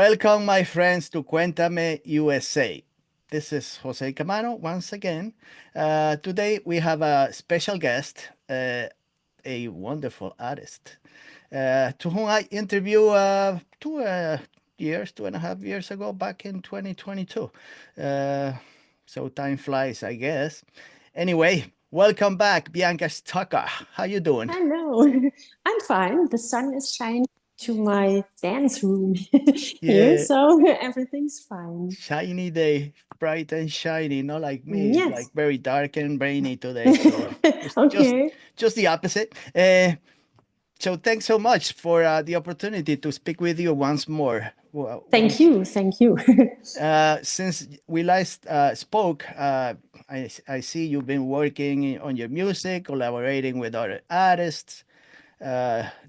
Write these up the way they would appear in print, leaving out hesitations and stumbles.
Welcome, my friends, to Cuentame USA. This is Jose Camano once again. Today we have a special guest, a wonderful artist, to whom I interviewed 2.5 years ago, back in 2022. Uh, so time flies, I guess. Anyway, welcome back, Bianca Stucker. How you doing? Hello, I'm fine. The sun is shining to my dance room here, Yeah, so everything's fine. shiny day, bright and shiny, not like me. It's like Yes. very dark and rainy today. So it's just Okay. just the opposite. So thanks so much for the opportunity to speak with you once more. Well, Thank you. Thank you. since we last spoke, I see you've been working on your music, collaborating with other artists,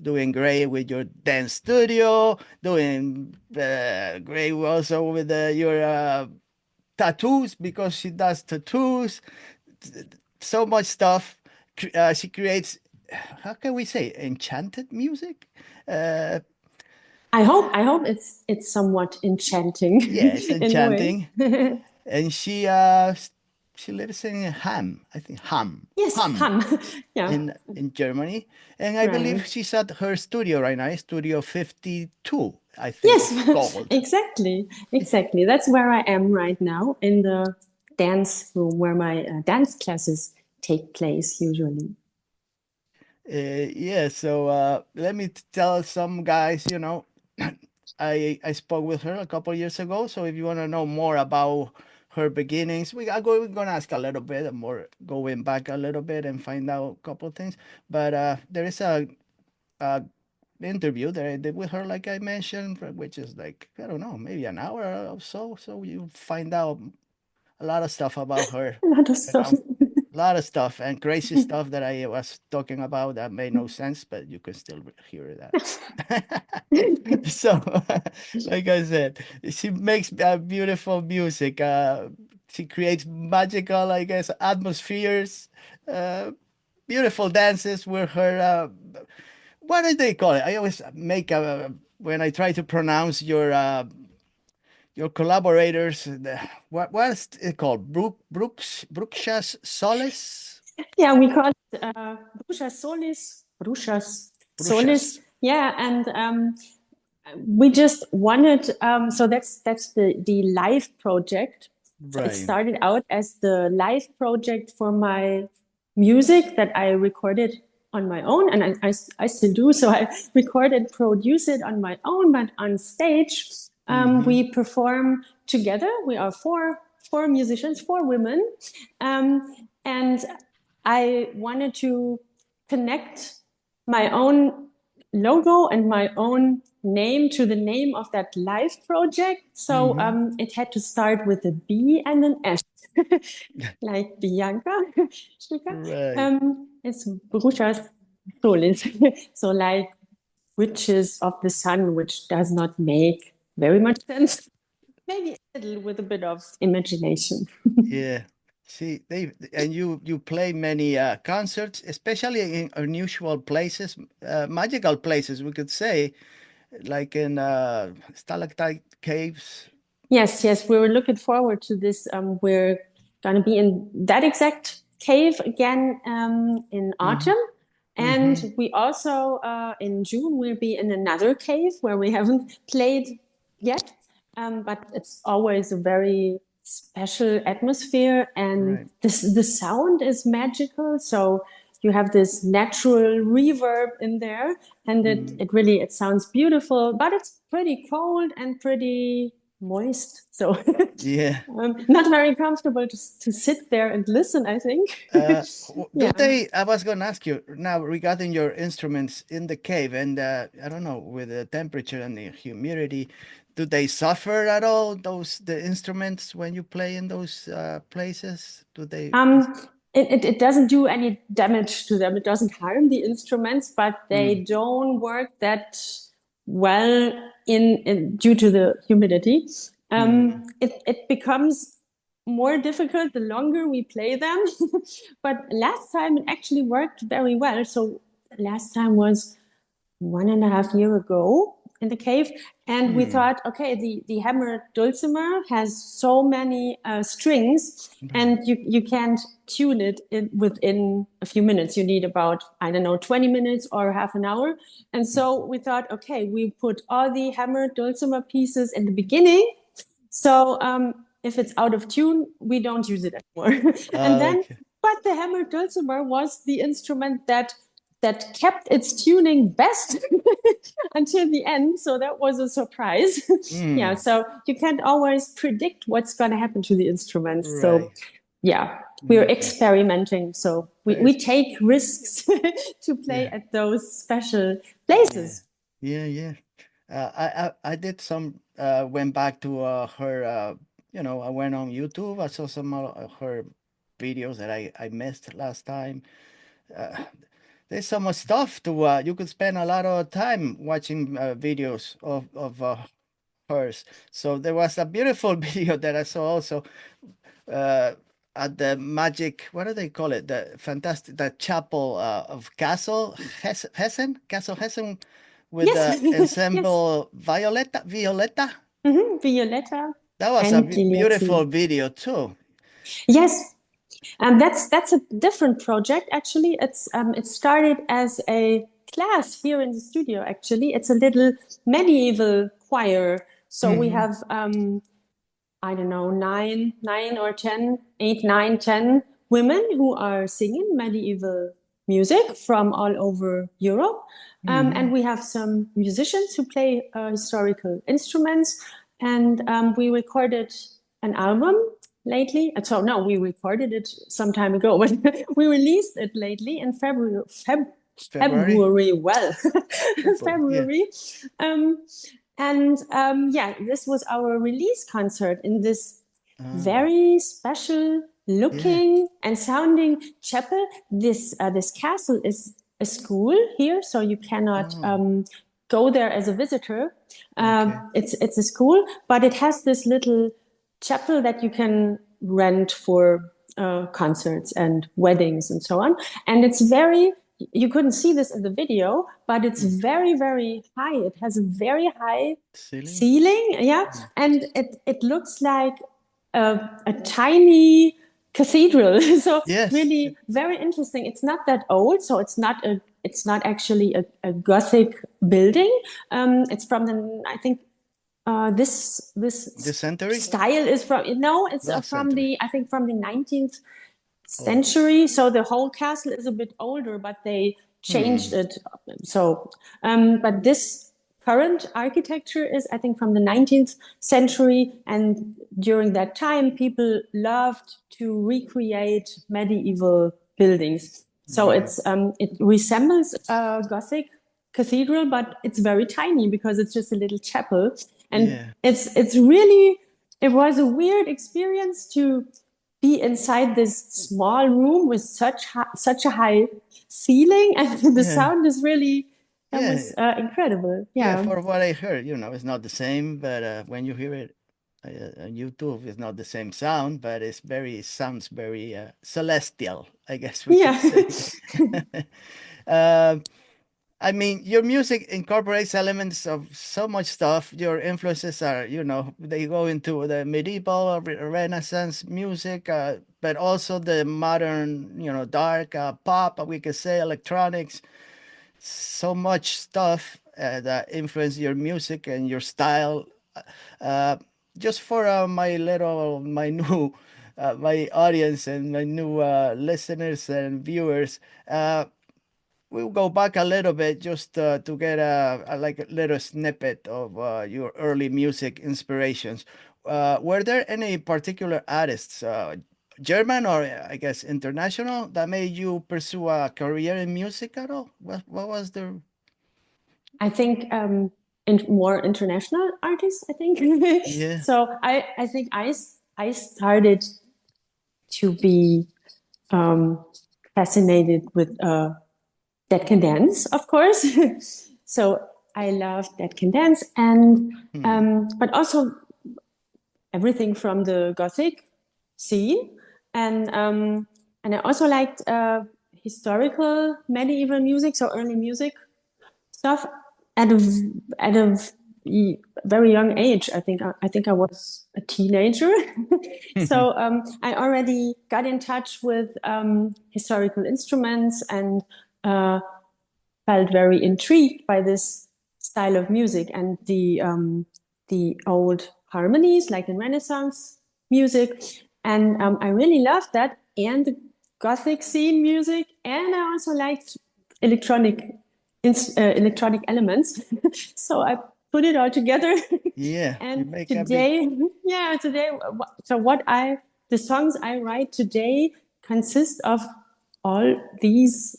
doing great with your dance studio, doing great also with your tattoos because she does tattoos. So much stuff. She creates, how can we say, enchanted music? Uh, I hope it's somewhat enchanting yes, in a way. enchanting. And she lives in Ham, I think Yes, Ham hum. Yeah, in Germany, and I believe right. she's at her studio right now, Studio 52, I think it's Yes, called. exactly. Exactly. That's where I am right now in the dance room where my dance classes take place usually. Yeah, so let me tell some guys, I spoke with her a couple years ago. So if you want to know more about her beginnings, we're gonna ask a little bit more, going back a little bit and find out a couple things. But there is a interview that I did with her, like I mentioned, which is like, I don't know, maybe an hour or so. So you find out a lot of stuff about her, A lot of you stuff. know, a lot of stuff and crazy stuff that I was talking about that made no sense, but you can still hear that. So, like I said, she makes beautiful music. She creates magical, I guess, atmospheres, uh, beautiful dances with her. What do they call it? I always make a when I try to pronounce your collaborators. What's it called? Bruxas Solis? Yeah, we call it Brujas Solis. Brujas Solis. Bruxas. Yeah, and we just wanted. So that's the live project. So it Right. started out as the live project for my music that I recorded on my own, and I still do. So I record and produce it on my own, but on stage, Mm-hmm. we perform together. We are four musicians, four women, and I wanted to connect my own logo and my own name to the name of that live project. So Mm-hmm. it had to start with a B and an S, like Bianca Stucker. Right. It's Bruchas Solis. So like witches of the sun, which does not make very much sense. Maybe a little with a bit of imagination. Yeah. See, you play many concerts, especially in unusual places, magical places, we could say, like in stalactite caves. Yes, yes, we were looking forward to this. We're going to be in that exact cave again in Mm-hmm. autumn. Mm-hmm. And we also, in June, we'll be in another cave where we haven't played yet. But it's always a very special atmosphere, and Right. the sound is magical. So you have this natural reverb in there, and Mm. it sounds beautiful, but it's pretty cold and pretty moist. So Yeah. not very comfortable to sit there and listen, I think. Do Yeah. they? I was going to ask you now regarding your instruments in the cave, and I don't know, with the temperature and the humidity, do they suffer at all? The instruments when you play in those places, do they? Um, it doesn't do any damage to them. It doesn't harm the instruments, but they Mm, don't work that well in due to the humidity. mm, It becomes more difficult the longer we play them. But last time it actually worked very well. So last time was 1.5 years ago, in the cave, and we thought, okay, the hammered dulcimer has so many strings, and you can't tune it within a few minutes. You need about, I don't know, 20 minutes or half an hour. And so we thought, okay, we put all the hammered dulcimer pieces in the beginning. So if it's out of tune, we don't use it anymore. And then, Okay. but the hammered dulcimer was the instrument that kept its tuning best until the end. So that was a surprise. Yeah. So you can't always predict what's going to happen to the instruments. So Right. yeah, we're Okay. experimenting. So we take risks to play Yeah. at those special Yeah. places. Yeah. Yeah. I did some went back to her I went on YouTube. I saw some of her videos that I missed last time. Uh, there's so much stuff to you could spend a lot of time watching videos of hers. So there was a beautiful video that I saw also uh, at the magic, what do they call it? The chapel of Castle Hessen with Yes, the yes. ensemble Violetta. Violetta That was a and beautiful Diletti. video too. Yes, and that's a different project. Actually, it started as a class here in the studio. Actually, it's a little medieval choir. So we Hmm. have I don't know, nine or 10, 8, 9, 10 women who are singing medieval music from all over Europe. And Hmm. we have some musicians who play historical instruments. And we recorded an album lately. So, no, we recorded it some time ago, but we released it lately in February. February. February, well, February. Yeah. February. Um, and yeah, this was our release concert in this Oh, very special yeah. looking and sounding chapel. This castle is a school here, so you cannot Oh, go there as a visitor. okay. It's a school, but it has this little chapel that you can rent for concerts and weddings and so on. And it's very, you couldn't see this in the video, but it's Mm. very, very high. It has a very high Ceiling. ceiling, yeah, Mm. and it looks like a tiny cathedral. So Yes. really very interesting. It's not that old, so it's not actually a Gothic building. It's from the, I think this The century. style is from, no, it's Last from century. the, I think from the 19th Oh. century. So the whole castle is a bit older, but they changed Hmm. it. So, but this current architecture is, I think, from the 19th century. And during that time, people loved to recreate medieval buildings. So Yeah. it resembles a Gothic cathedral, but it's very tiny because it's just a little chapel. And Yeah. it's really, it was a weird experience to be inside this small room with such a high ceiling, and the Yeah. sound is really, that was Yeah. incredible. Yeah. Yeah. For what I heard, it's not the same, but when you hear it on YouTube, it's not the same sound, but it sounds very celestial, I guess we could Yeah. say. Um, I mean, your music incorporates elements of so much stuff. Your influences are, they go into the medieval or Renaissance music, but also the modern, dark pop, we could say electronics. So much stuff that influence your music and your style. Uh, just for my new, my audience and my new listeners and viewers. We'll go back a little bit just to get like a little snippet of your early music inspirations. Were there any particular artists, German or I guess international, that made you pursue a career in music at all? What was the? I think more international artists, I think. Yeah. So I think I started to be um, fascinated with that can dance, of course. So I love that can dance, and Hmm. but also everything from the Gothic scene, and I also liked historical medieval music, so early music stuff. at a very young age. I think I was a teenager, so I already got in touch with historical instruments and uh, felt very intrigued by this style of music and the old harmonies, like in Renaissance music, and I really loved that and the Gothic scene music, and I also liked electronic electronic elements. So I put it all together, Yeah, you and make a big. today, yeah, today, so the songs I write today consist of all these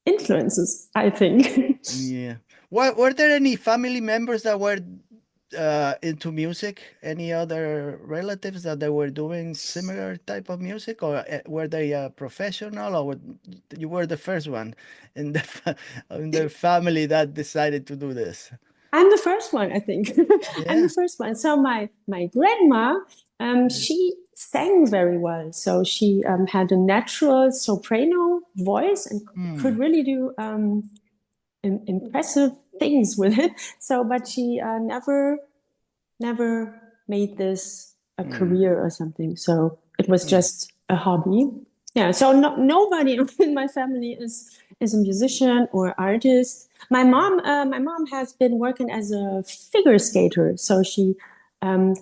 influences, I think. Yeah. Were there any family members that were into music? Any other relatives that they were doing similar type of music, or were they professional, or you were the first one in the in the family that decided to do this? I'm the first one, I think. I'm the Yeah. first one. So my grandma, she sang very well. So she had a natural soprano voice and could Hmm. really do impressive things with it. So, but she never made this a Hmm. career or something. So it was Hmm. just a hobby. Yeah. So nobody in my family is a musician or artist. My mom has been working as a figure skater. So she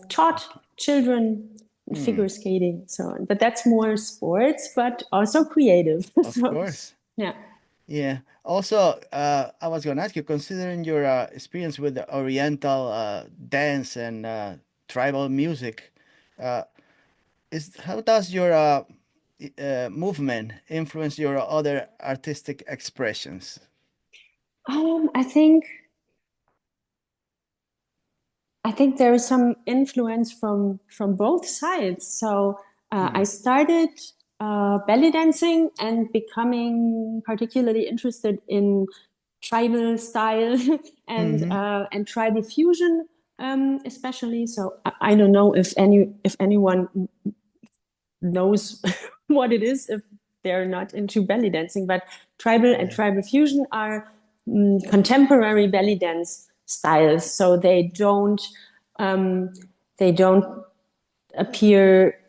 taught children Hmm. figure skating. So, but that's more sports, but also creative. Of So, course. yeah. Yeah. Also, I was going to ask you, considering your experience with the Oriental dance and tribal music, uh, is how does your movement influence your other artistic expressions? I think there is some influence from both sides. So I Hmm. started belly dancing and becoming particularly interested in tribal style Mm-hmm. and tribal fusion, especially. So I don't know if anyone knows what it is if they're not into belly dancing, but tribal and Yeah. tribal fusion are contemporary belly dance styles. So um, they don't appear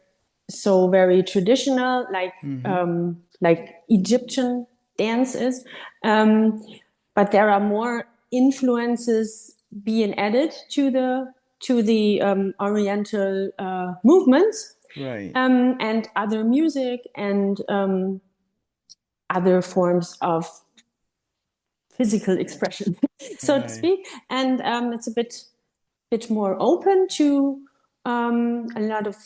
so very traditional Mm-hmm. like Egyptian dance is, but there are more influences being added to the Oriental movements, Right. and other music and other forms of physical expression, so to Right. speak. And it's a bit more open to a lot of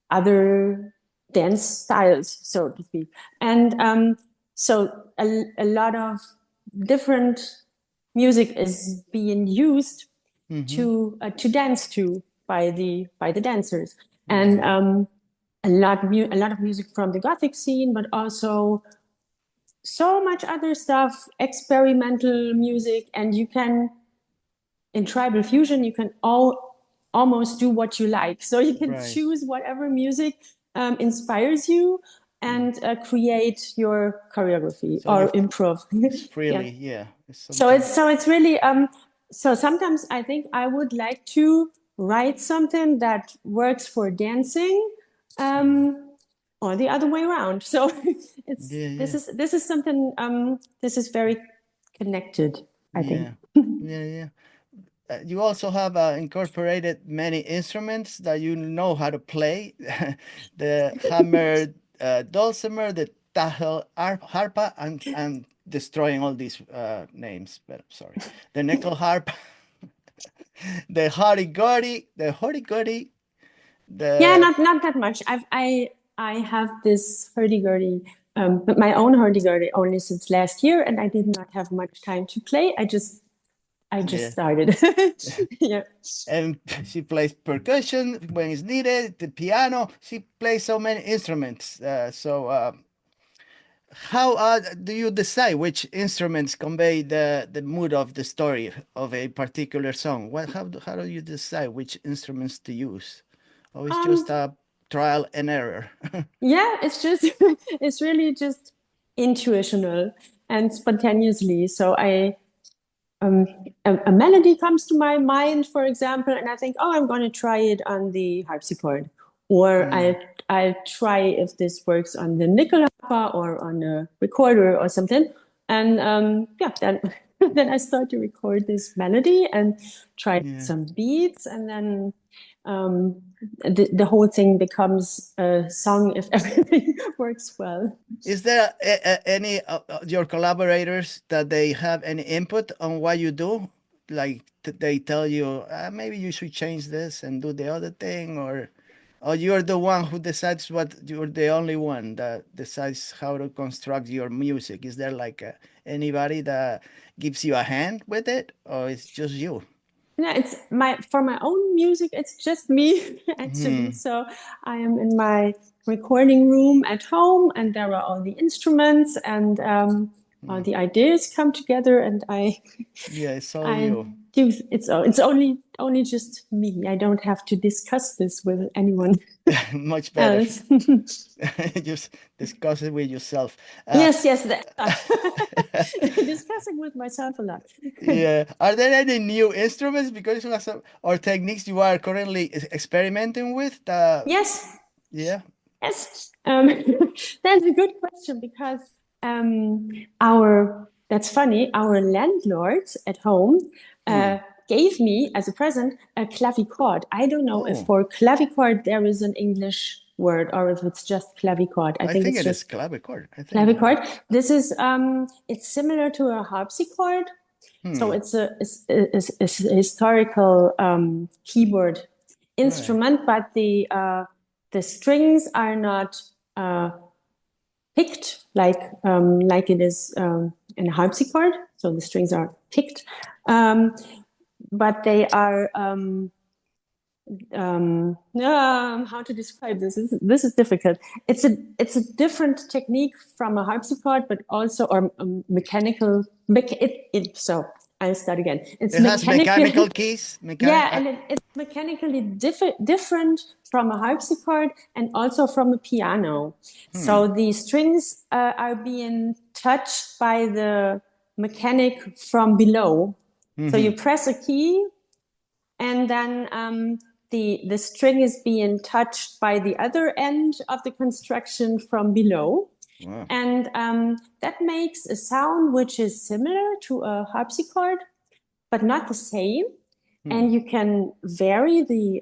other dance styles, so to speak. And so a lot of different music is being used Mm-hmm. to dance to by the dancers, and Right. a lot of music from the Gothic scene, but also so much other stuff, experimental music, and you can in tribal fusion you can almost do what you like. So you can Right. choose whatever music inspires you Mm. and create your choreography So or improv. it's Yeah. freely, yeah. It's So something. it's really so sometimes I think I would like to write something that works for dancing, um, or the other way around. So it's Yeah, yeah, this is something this is very connected, I think. yeah, yeah, yeah. You also have incorporated many instruments that you know how to play. The hammer, dulcimer, the tahel harpa. I'm destroying all these names, but sorry. The nickel harp, the hurdy-gurdy, Yeah, the not that much. I have this hurdy-gurdy, my own hurdy-gurdy only since last year, and I did not have much time to play. I just yeah. started. Yeah. And she plays percussion when it's needed, the piano. She plays so many instruments. How do you decide which instruments convey the mood of the story of a particular song? How do you decide which instruments to use? Or it's Um, just a trial and error? yeah, it's just it's really just intuitional and spontaneously. So a melody comes to my mind, for example, and I think, oh, I'm going to try it on the harpsichord, or I'll try if this works on the nickel harpa or on a recorder or something. And then then I start to record this melody and try some beats, and then the whole thing becomes a song if everything works well. Is there any your collaborators that they have any input on what you do? Like they tell you maybe you should change this and do the other thing, or you're the one who decides what you're the only one that decides how to construct your music? Is there like anybody that gives you a hand with it, or it's just you? Yeah, it's for my own music, it's just me actually. So I am in my recording room at home, and there are all the instruments, and all the ideas come together, and Yeah, it's all I you. do. It's only just me. I don't have to discuss this with anyone Much better. else. Just discuss it with yourself. Yes, discussing with myself a lot. Yeah. Are there any new instruments because you have or techniques you are currently experimenting with? Yes. Yeah. Yes, that's a good question because that's funny. Our landlords at home gave me as a present a clavichord. I don't know if Oh, for clavichord there is an English word or if it's just clavichord. I I think think it's it is just clavichord. I think it is. clavichord. This is it's similar to a harpsichord. So it's a historical keyboard Right. instrument, but the strings are not picked like it is in a harpsichord. So the strings are picked, but they are how to describe this? This is difficult. It's a different technique from a harpsichord, but also or mechanical. So I'll start again. It's It has mechanical. mechanical keys. Mechanic. Yeah, and it's mechanically different from a harpsichord and also from a piano. So the strings are being touched by the mechanic from below. So you press a key, and then the string is being touched by the other end of the construction from below. Wow. And that makes a sound which is similar to a harpsichord, but not the same. And you can vary the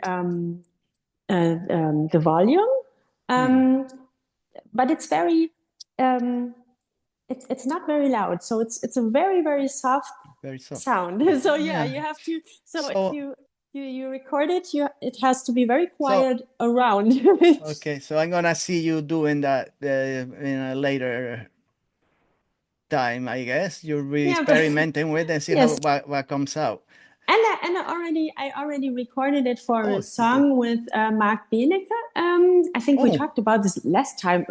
volume, but it's very it's not very loud, so it's a very soft Very soft. sound. So yeah, Yeah. you have to. So if So you record it, it has to be very so quiet around. okay. So I'm gonna see you doing that in a later time, I guess. You'll be Yeah, but experimenting with and see how yes. what comes out. And I already recorded it for a Oh, you did. song with Mark Benecke. I think we Oh, talked about this last time.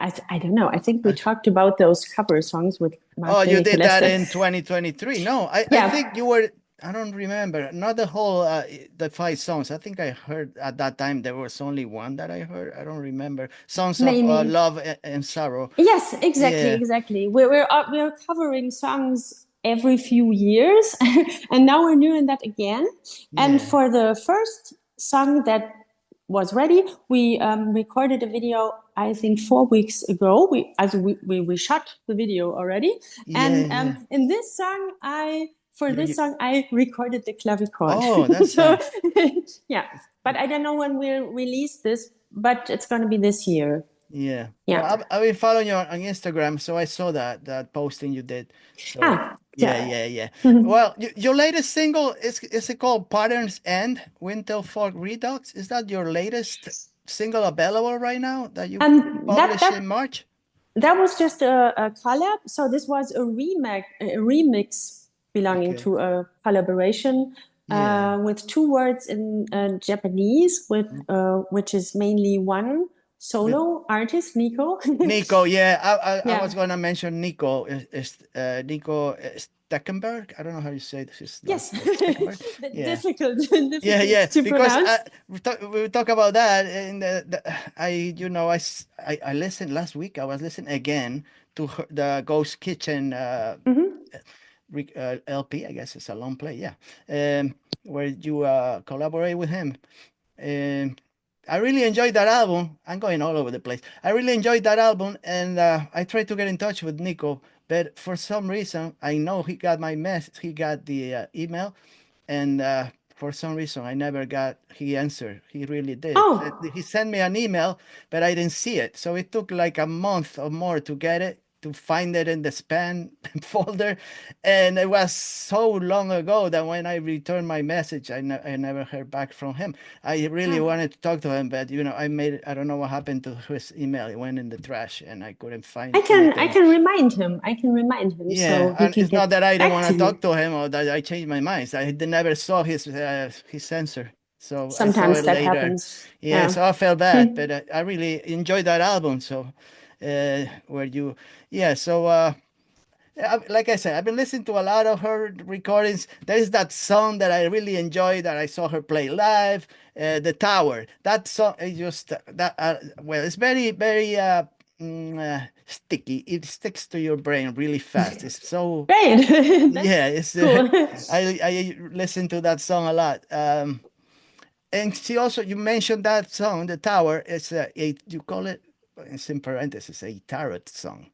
I don't know. I think we uh, talked about those cover songs with oh, Mark you Benecke did last that time. in 2023. No, I think Yeah, you were. I don't remember. Not the whole the 5 songs. I think I heard at that time there was only one that I heard. I don't remember. Songs of maybe. love and sorrow. Yes, Yeah, exactly. We're covering songs every few years, and now we're doing that again. And yeah, for the first song that was ready, we recorded a video. I think 4 weeks ago. We shot the video already, yeah, and yeah. in this song, for You, this you, song I recorded the clavichord. oh, that's So yeah, but I don't know when we'll release this, but it's going to be this year. yeah. Well, Yeah. I've been following you on Instagram, so I saw that posting you did. So yeah, Yeah. yeah, yeah. Well, your latest single is it called Patterns End Winter Folk Redux? Is that your latest single available right now that you That published in March? that was just a collab. So this was a remix belonging Okay. to a collaboration Yeah. with two words in Japanese, which is mainly one With solo artist, Nico. Nico, yeah, I was Yeah. gonna mention Nico Nico Steckenberg. I don't know how you say his Yes. last name. Steckenberg. Yeah. Difficult, Yeah, difficult yeah, to because pronounce. we talk about that, and I listened last week. I was listening again to the Ghost Kitchen, Mhm. LP, I guess it's a long play, yeah, where you collaborate with him. And I really enjoyed that album. I'm going all over the place. I really enjoyed that album, and I tried to get in touch with Nico, but for some reason, I know he got my mess. He got the email, and for some reason, I never got. He answered. He really did. Oh, He sent me an email, but I didn't see it. So it took like a month or more to get it, to find it in the spam folder, and it was so long ago that when I returned my message, I never heard back from him. I really oh. wanted to talk to him, but I made it. I don't know what happened to his email. It went in the trash, and I couldn't find I anything. can remind him. I can remind him Yeah, so he and can it's not get that I don't back want to to you. talk to him or that I changed my mind. I never saw his answer, so I saw Sometimes it that later. happens. Yeah, Yeah. so I felt bad, but I really enjoyed that album. So, where you, yeah, so like I said, I've been listening to a lot of her recordings. There is that song that I really enjoyed that I saw her play live, "The Tower." That song is just that. Well, it's very, very sticky. It sticks to your brain really fast. It's so Great. yeah. That's It's cool. I listen to that song a lot. And she also you mentioned that song, "The Tower." It's a you call it. It's in parentheses a tarot song.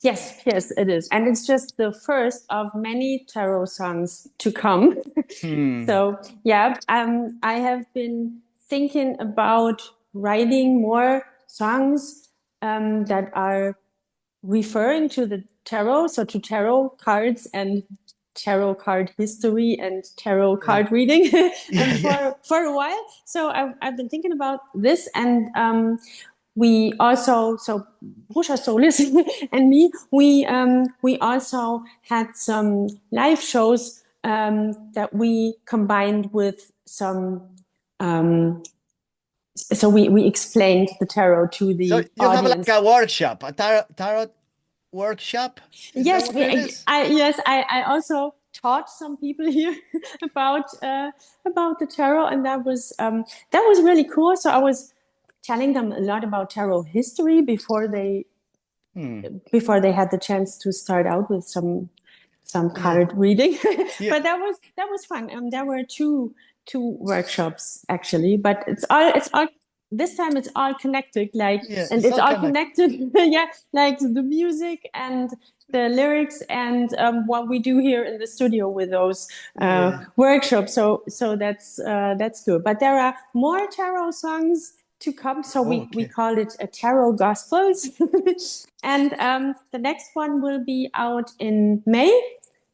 Yes, yes, it is. And it's just the first of many tarot songs to come. Hmm. So, yeah, I have been thinking about writing more songs that are referring to the tarot, so to tarot cards and tarot card history and tarot Yeah. card reading Yeah. Yeah. for a while. So I've been thinking about this, and we also, so Brusha Solis and me, we also had some live shows that we combined with some so we explained the tarot to So the you have like audience. a workshop, a tarot workshop? Is that Yes, what it is? I also taught some people here about the tarot, and that was really cool. So I was telling them a lot about tarot history Hmm. before they had the chance to start out with some Yeah. card reading. Yeah. But that was fun. There were two workshops actually, but it's all this time it's all connected, like, Yeah. and It's it's all all connected. connected. Yeah, like the music and the lyrics and what we do here in the studio with those Yeah. workshops. So that's good. But there are more tarot songs to come. So we Okay. call it a tarot gospels. And the next one will be out in May.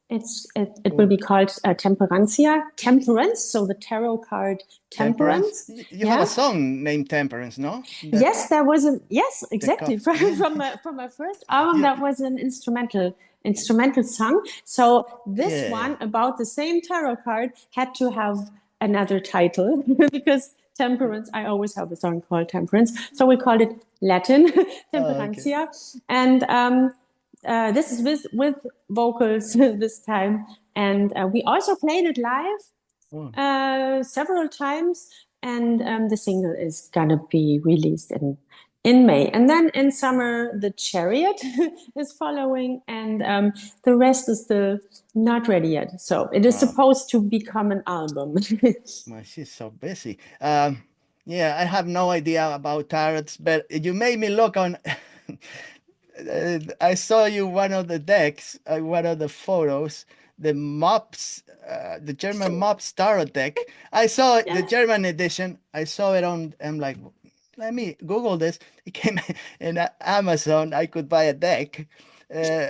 It will be Okay. called Temperancia, Temperance. So the tarot card Temperance. Temperance. You have a Yeah. song named Temperance, no? That Yes, there was a yes, the exactly. cup. Yeah. From my first album, Yeah. that was an instrumental song. So this Yeah. one about the same tarot card had to have another title because Temperance. I always have a song called Temperance, so we called it Latin Oh, okay. Temperancia, and this is with vocals this time, and we also played it live Oh. several times, and the single is gonna be released in May, and then in summer the Chariot is following, and the rest is still not ready yet. So it is Wow. supposed to become an album. Man, she's so busy. Yeah, I have no idea about tarots, but you made me look on. I saw you one of the decks, one of the photos, the mops, the German mops tarot deck. I saw it, the Yes, German edition. I saw it on. I'm like, let me Google this. It came in Amazon. I could buy a deck. Uh,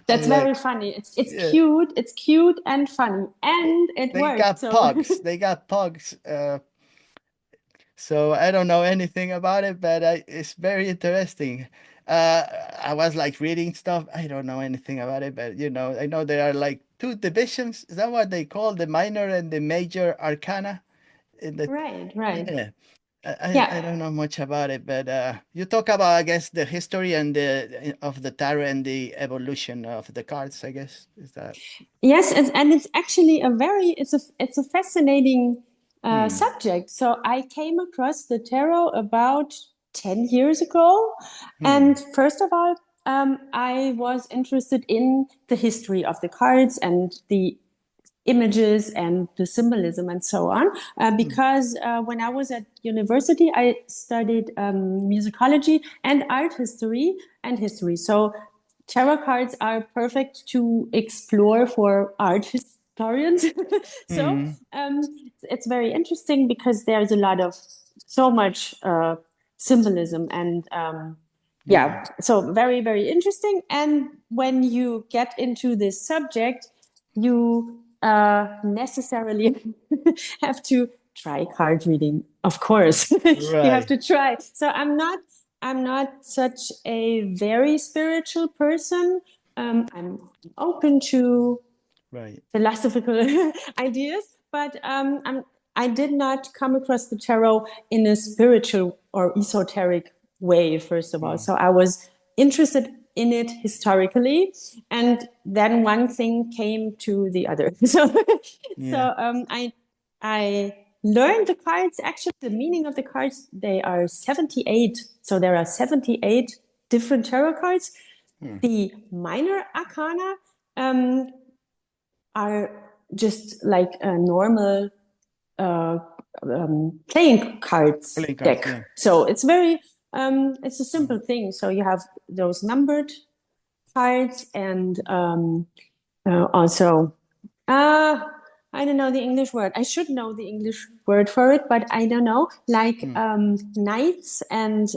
that's I'm very like, funny. It's yeah. cute. It's cute and funny, and it They worked. got So pugs. They got pugs. So I don't know anything about it, but it's very interesting. I was like reading stuff. I don't know anything about it, but I know there are like two divisions. Is that what they call the minor and the major arcana? In the right, right, Yeah, I yeah. don't know much about it, but you talk about, I guess, the history and the of the tarot and the evolution of the cards. I guess is that. Yes, and it's actually it's a fascinating Hmm. subject. So I came across the tarot about 10 years ago, Hmm. and first of all, I was interested in the history of the cards and the images and the symbolism and so on. Because when I was at university, I studied musicology and art history and history. So tarot cards are perfect to explore for art historians. So it's very interesting because there's a lot of so much symbolism and yeah, so very, very interesting. And when you get into this subject, you necessarily have to try card reading. Of course, you have Right. to try. So I'm not such a very spiritual person. I'm open to Right. philosophical ideas, but I did not come across the tarot in a spiritual or esoteric way, first of all. So I was interested in it historically, and then one thing came to the other. Yeah. I learned the cards. Actually, the meaning of the cards, they are 78. So there are 78 different tarot cards. The minor arcana are just like a normal uh, playing cards Playing cards. deck. Yeah. So it's a simple thing. So you have those numbered cards and also I don't know the English word. I should know the English word for it, but I don't know. Like knights and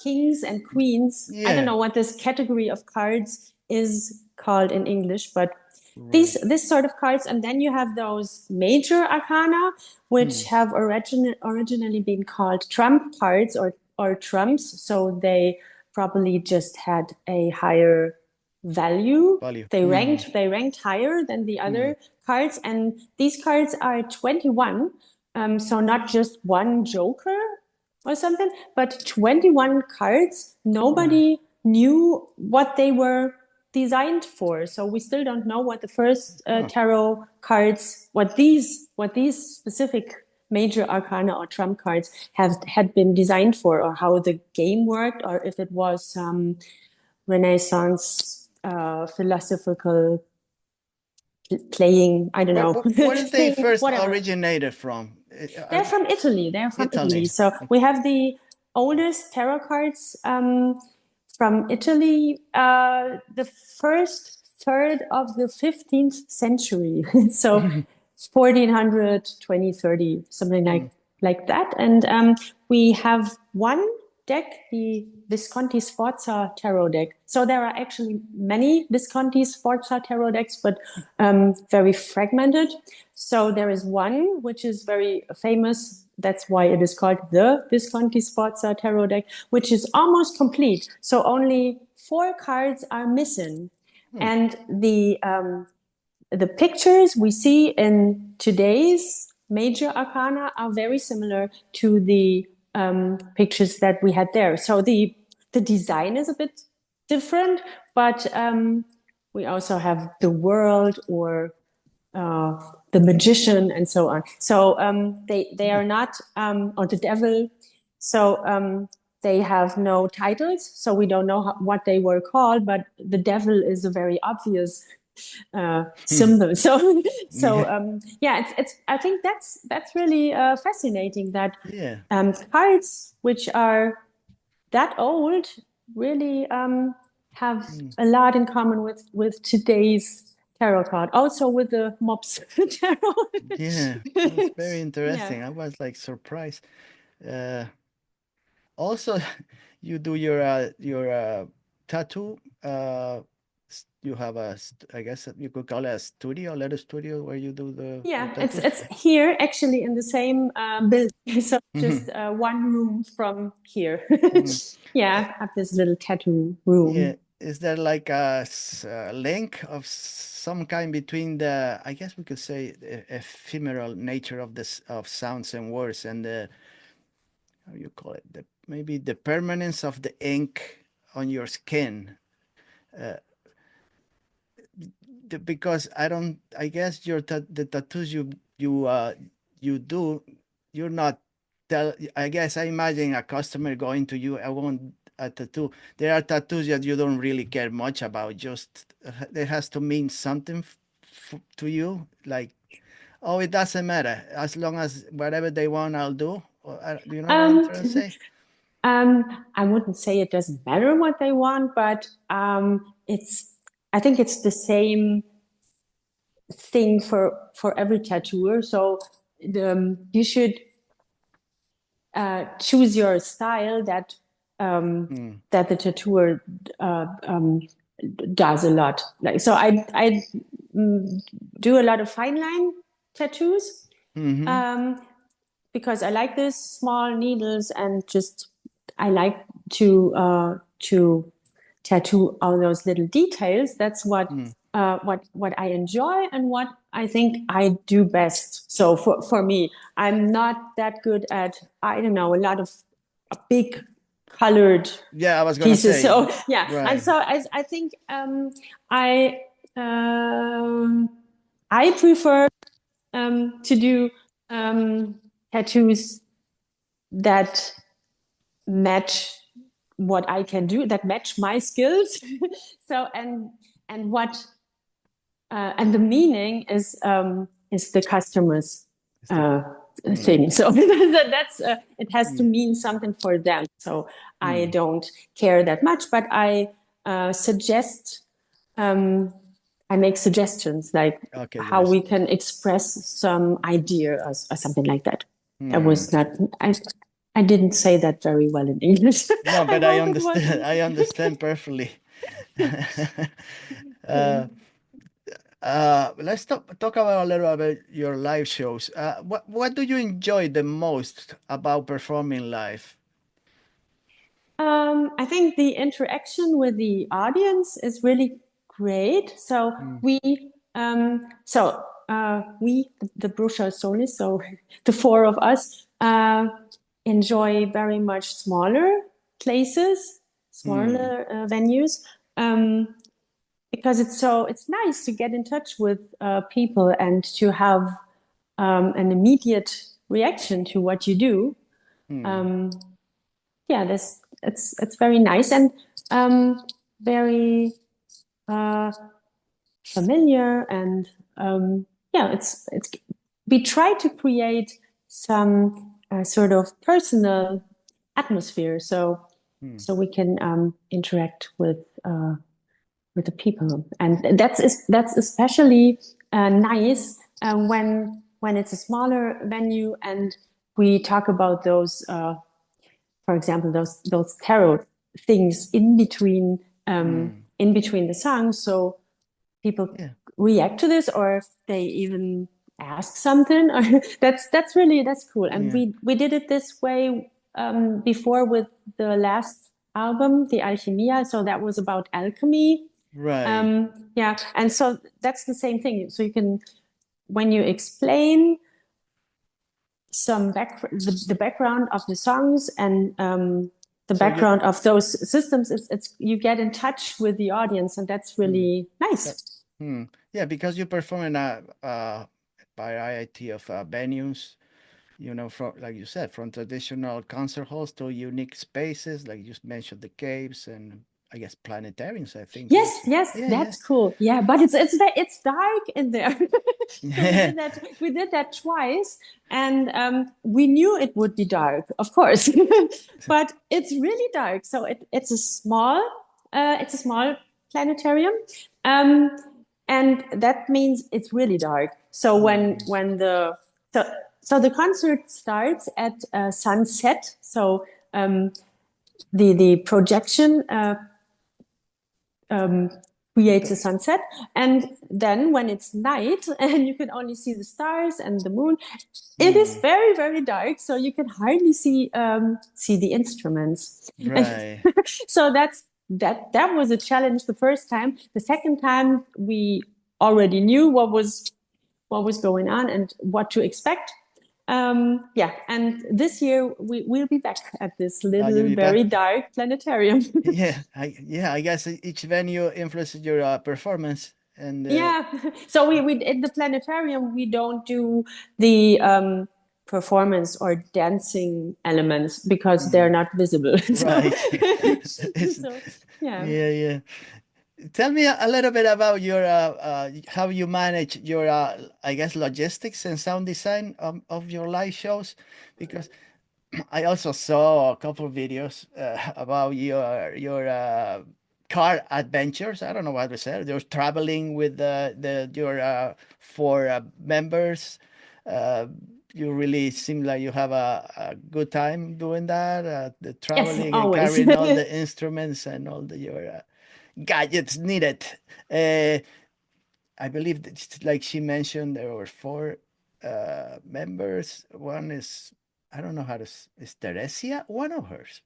kings and queens. I don't Yeah. know what this category of cards is called in English, but Right. this sort of cards, and then you have those major arcana, which have originally been called trump cards or trumps. So they probably just had a higher value. Value. They ranked higher than the other cards, and these cards are 21. So not just one joker or something, but 21 cards. Nobody knew what they were designed for. So we still don't know what the first tarot cards, what these specific major arcana or trump cards had been designed for, or how the game worked, or if it was some Renaissance philosophical playing. I don't know, Where did they first whatever. originated from? They're from Italy. They're from Italy. Italy. So we have the oldest tarot cards from Italy, the first third of the 15th century. So 1400, 2030, something like that. And we have one deck, the Visconti Sforza tarot deck. So there are actually many Visconti Sforza tarot decks, but very fragmented. So there is one which is very famous. That's why it is called the Visconti Sforza tarot deck, which is almost complete. So only 4 cards are missing. And the pictures we see in today's major arcana are very similar to the pictures that we had there. So the design is a bit different, but we also have the world or the magician and so on. So they are not or the devil. So they have no titles, so we don't know what they were called. But the devil is a very obvious symbol. So yeah, it's I think that's really fascinating that Yeah. cards which are that old really have a lot in common with today's tarot card. Also with the mops tarot. Yeah. That's very Yeah. interesting. I was like surprised. Uh, Also, you do your tattoo. You have I guess you could call it a studio, letter studio, where you do the Yeah, it's tattoos. it's here actually in the same building, so just one room from here. Yeah, I have this little tattoo Yeah, room. is there like a link of some kind between the, I guess we could say, the ephemeral nature of this of sounds and words and the, how you call it, the maybe the permanence of the ink on your skin? Because I don't, I guess the tattoos you do, you're not tell. I guess I imagine a customer going to you. a tattoo. There are tattoos that you don't really care much about. Just it has to mean something to you. Like, oh, it doesn't matter as long as whatever they want, I'll do. Do you know what I'm Um, trying to say? I wouldn't say it doesn't matter what they want, but I think it's the same thing for every tattooer. So you should choose your style that the tattooer does a lot. Like so, I do a lot of fine line tattoos because I like this small needles and just I like to tattoo all those little details. That's what I enjoy and what I think I do best. So for me, I'm not that good at, I don't know, a lot of big colored Yeah, I was gonna pieces. say, So yeah, and right. so I think I um, I prefer to do tattoos that match what I can do, that match my skills. So and what and the meaning is the customer's It's the, thing. So that's it has to mean something for them. So I don't care that much, but I suggest. I make suggestions like okay, how there's we can express some idea or something like that. That was not. I didn't say that very well in English. no, I but I hope it understand. wasn't. I understand perfectly. uh, Okay. let's talk about a little about your live shows. What do you enjoy the most about performing live? I think the interaction with the audience is really great. So the Brusha Solis, so the four of us, enjoy very much smaller places, Hmm. smaller venues, because it's nice to get in touch with people and to have an immediate reaction to what you do. Um, yeah, this it's very nice and very uh, familiar and yeah, it's we try to create some sort of personal atmosphere so we can interact with the people, and that's especially nice when it's a smaller venue and we talk about those. For example, those tarot things in between the songs, so people Yeah. react to this or they even ask something. Or that's cool, and Yeah. we did it this way before with the last album, the Alchemia. So that was about alchemy. Right. Yeah, and so that's the same thing. So you can when you explain the background of the songs and the So you background of those systems, it's you get in touch with the audience, and that's really that, nice. yeah, because you perform in a variety of venues, from, like you said, from traditional concert halls to unique spaces, like you mentioned, the caves and I guess planetariums, I think Yes, also. yes, Yeah, yeah. that's cool. Yeah, but it's dark in there. So Yeah. we did that twice, and we knew it would be dark, of course, but it's really dark. So it's a small planetarium, um, and that means it's really dark. So so so the concert starts at sunset. So the projection creates a sunset, and then when it's night and you can only see the stars and the moon, it is very very dark, so you can hardly see the instruments. Right. So that was a challenge the first time. The second time we already knew what was going on and what to expect. Yeah, and this year we'll be back at this You'll little be back. very dark planetarium. I guess each venue influences your performance and Yeah. So we in the planetarium we don't do the performance or dancing elements because they're not visible. Right. It's, So yeah. yeah, yeah. Tell me a little bit about your how you manage your I guess logistics and sound design of your live shows, because I also saw a couple of videos about your car adventures. I don't know what to say. You're traveling with the your four members. Uh, you really seem like you have a good time doing that. The Yes, traveling and always. carrying all the instruments and all the your gadgets needed. Uh, I believe that, like she mentioned, there were four members. One is, I don't know how to, is Teresia one of hers?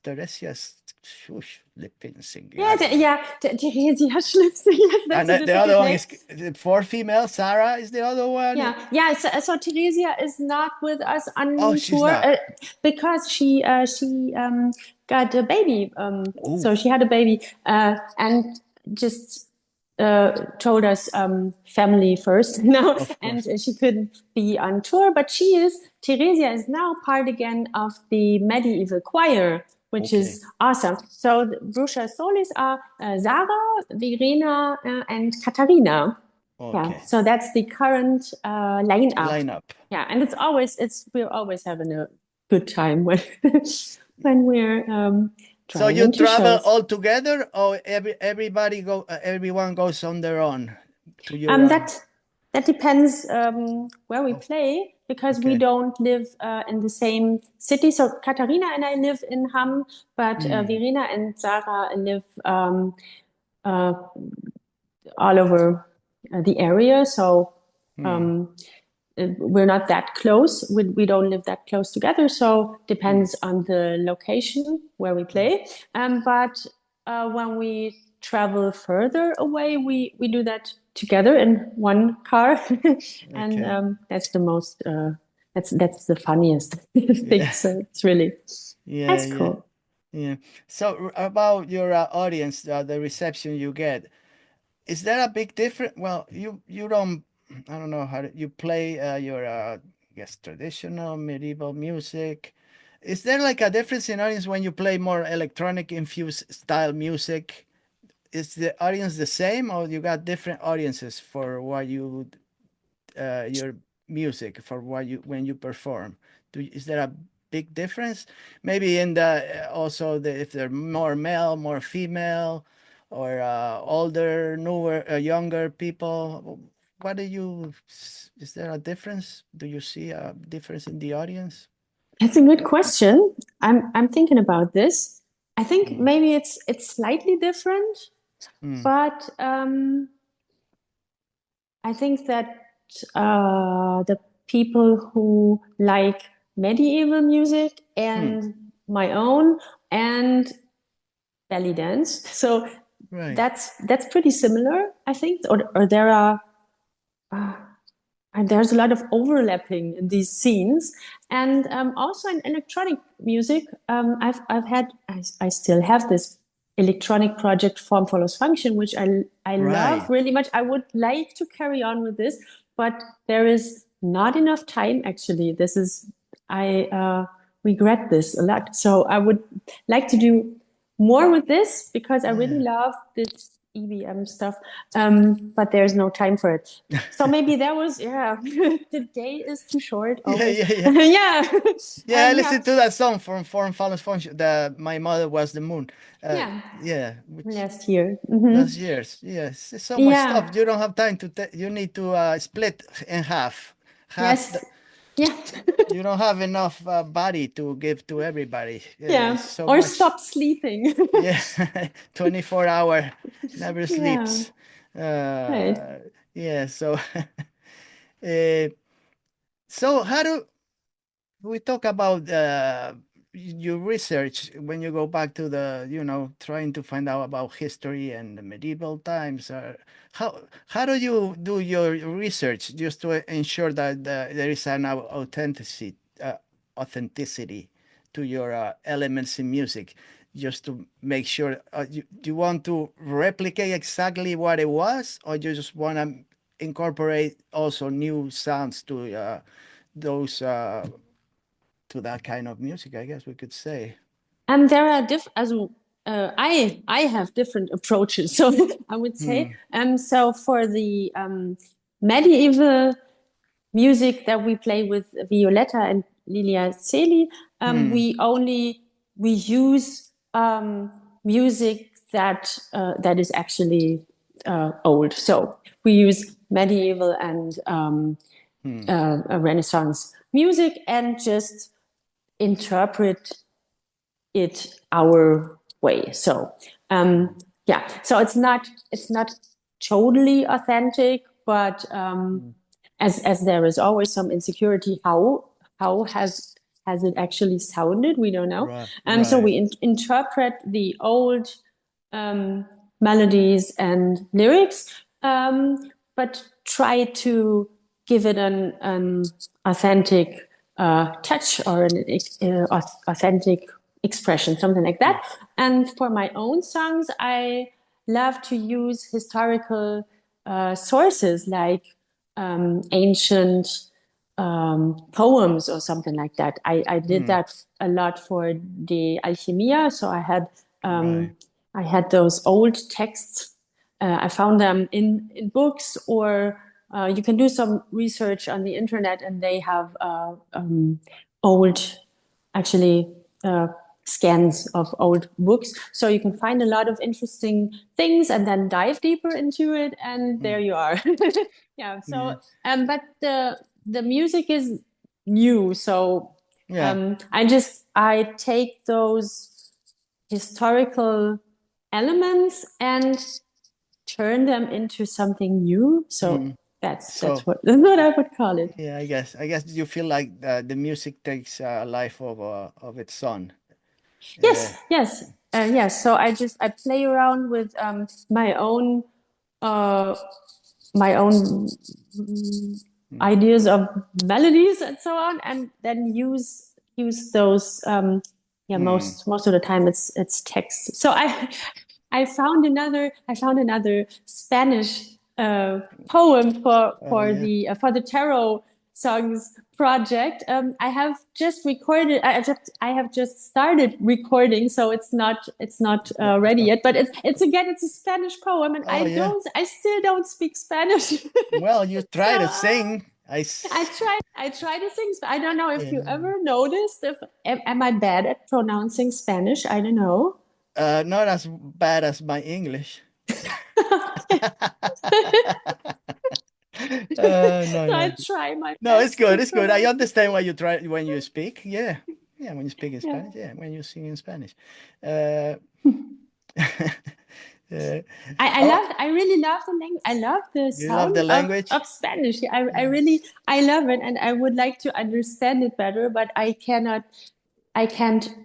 Teresia's shush, lipping singing. Yeah, I don't know. yeah, Theresia Schlipse. Yes, And that's a the other difficult one name. is four female. Sarah is the other one. Yeah. So Theresia is not with us Oh, on she's tour not. because she got a baby. Oh, So she had a baby and just told us family first now, of and course. she couldn't be on tour. But Theresia is now part again of the medieval choir, which Okay. is awesome. So the Brusha Solis are Sarah, Verena, and Katharina. Yeah, Okay. so that's the current lineup. Lineup. Yeah, and we're always having a good time when when we're So you driving to travel shows. all together, or everyone goes on their own to your That depends where we oh, play because we okay. don't live in the same city. So Katharina and I live in Hamm, but Hmm. Verena and Sarah live uh, all over the area. So Hmm. um, we're not that close. We don't live that close together. So Hmm. depends on the location where we play. But when we travel further away, we do that together in one car, and Okay. that's the most. That's the funniest thing. Yeah. So it's really Yeah. that's Yeah. cool. Yeah. So about your audience, the reception you get, is there a big difference? Well, you don't. I don't know how to, you play your I guess traditional medieval music. Is there like a difference in audience when you play more electronic infused style music? Is the audience the same, or you got different audiences for what you your music, for what you when you perform? Is there a big difference? Maybe in the also the if they're more male, more female, or older, newer, younger people. What do you? Is there a difference? Do you see a difference in the audience? That's a good question. I'm thinking about this. I think Mm. maybe it's slightly different, Mm. but I think that the people who like medieval music Mm. and my own and belly dance, so Right. that's pretty similar, I think. Or there are uh, and there's a lot of overlapping in these scenes, and also in electronic music. I've had I still have this electronic project Form Follows Function, which I love Right. really much. I would like to carry on with this, but there is not enough time. Actually, this is I regret this a lot. So I would like to do more with this because I really Yeah. love this EBM stuff, but there's no time for it. So maybe that was, yeah, the day is too short Yeah. always. Yeah. Yeah. Yeah. Yeah, I Yeah. listened to that song from Foreign Fallen Function. The My Mother Was the Moon. Yeah. Yeah, which Last year. last year's. Yes, it's so much stuff. Yeah. You don't have time to. You need to split in half. Half. Yes. Yeah. You don't have enough body to give to everybody. Yeah. So Or much. stop sleeping. Yeah, 24-hour, never Yeah. sleeps. Right. Yeah. So, uh, so how do we talk about your research when you go back to the trying to find out about history and the medieval times? How do you do your research just to ensure that there is an authenticity to your elements in music, just to make sure do you want to replicate exactly what it was, or you just want to incorporate also new sounds to those to that kind of music, I guess we could say. There are I have different approaches, so I would say. So for the medieval music that we play with Violetta and Lilia Celi, we use music that is actually old. So we use medieval and Renaissance music and just interpret it our way. So yeah, so it's not totally authentic, but as there is always some insecurity, how has it actually sounded? We don't know. Right, So right. we interpret the old melodies and lyrics, but try to give it an authentic touch or an authentic expression, something like that. And for my own songs, I love to use historical sources like ancient poems or something like that. I did that a lot for the Alchemia. So Right. I had those old texts. I found them in books, or you can do some research on the internet, and they have old, actually, scans of old books. So you can find a lot of interesting things and then dive deeper into it, and there you are. Yeah. So, but the music is new. So Yeah. I take those historical elements and turn them into something new. So that's So that's what I would call it. yeah, I guess you feel like the music takes a life of its own. Uh, Yes. So I play around with uh, my own ideas of melodies and so on, and then use those. Yeah, most of the time it's text. So I found another Spanish poem oh yeah. for the tarot songs project. I have just recorded. I have just started recording, so it's not It's ready not. yet. But it's a Spanish poem, and Oh yeah. I still don't speak Spanish. Well, you try to So sing. I try to sing. I don't know if you Yeah. ever noticed if am I bad at pronouncing Spanish? I don't know. Not as bad as my English. No, So I no. try my No, it's best good. to It's good. I pronounce it. understand why you try when you speak. Yeah. Yeah, when you speak in Yeah. Spanish. Yeah, when you sing in Spanish. Uh, uh, oh, I really love the language. I love the you love the sound language? of Spanish. I really, I love it, and I would like to understand it better, but I can't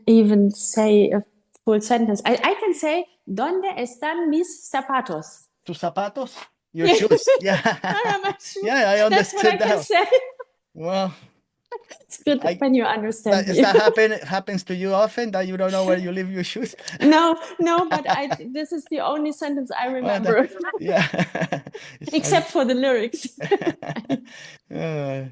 even say a full sentence. I can say, ¿Dónde están mis zapatos? Tus zapatos? Your Yeah. shoes. Yeah. Where am I sure? Yeah, I That's what I understood can that. say. Well, It's good I when you understand does me. that happens to you often that you don't know where you leave your shoes? No, but this is the only sentence I Well, remember, yeah. It's funny. except for the lyrics. Uh,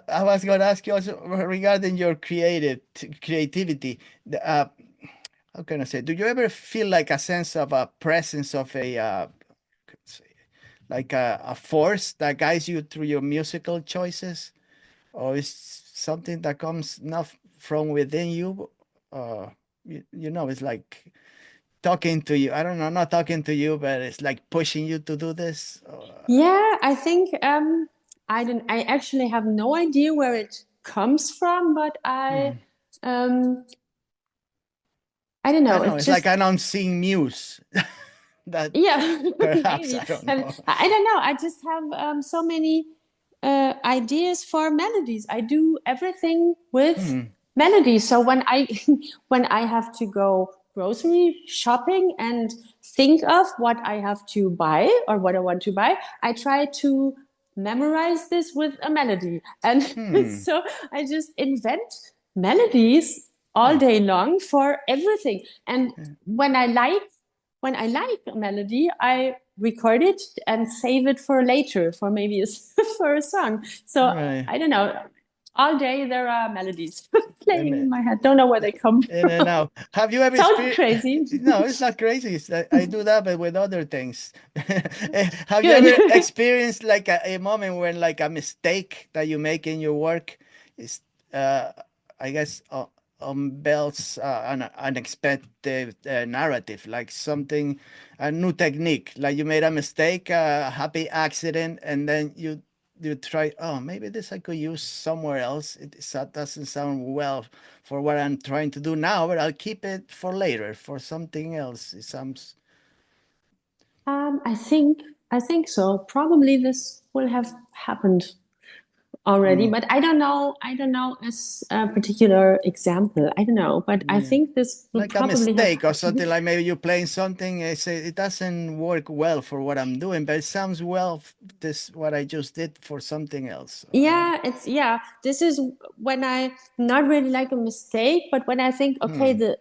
I was going to ask you also regarding your creativity. How can I say? Do you ever feel like a sense of a presence of like a force that guides you through your musical choices, or is something that comes not from within you? It's like talking to you. I don't know, not talking to you, but it's like pushing you to do this. Yeah, I think I actually have no idea where it comes from, but um I don't I know. know It's it's like just an unseen muse that yeah, perhaps I maybe. don't And know. I don't know. I just have so many ideas for melodies. I do everything with Hmm. melodies. So when I when I have to go grocery shopping and think of what I have to buy or what I want to buy, I try to memorize this with a melody. And Hmm. so I just invent melodies all Yeah. day long for everything. And when I like when I like a melody, I record it and save it for later, for maybe for a song. So Right. I don't know. All day there are melodies playing And in my head. Don't know where they come from. now, have you ever Sounds experienced? crazy. No, it's not crazy. I do that, but with other things. Have you ever Good. experienced like a moment when like a mistake that you make in your work is, uh, I guess, unveils an unexpected narrative, like something, a new technique, like you made a mistake, a happy accident, and then you try, oh, maybe this I could use somewhere else. Doesn't sound well for what I'm trying to do now, but I'll keep it for later for something else. It sounds, I think so. Probably this will have happened already, mm, but I don't know. I don't know as a particular example. I don't know, but I yeah, think this will like a probably have mistake or happened. something. Like maybe you're playing something, say it doesn't work well for what I'm doing, but it sounds well. This what I just did for something else. I don't. Yeah, it's yeah. This is when I not really like a mistake, but when I think, okay, Hmm. the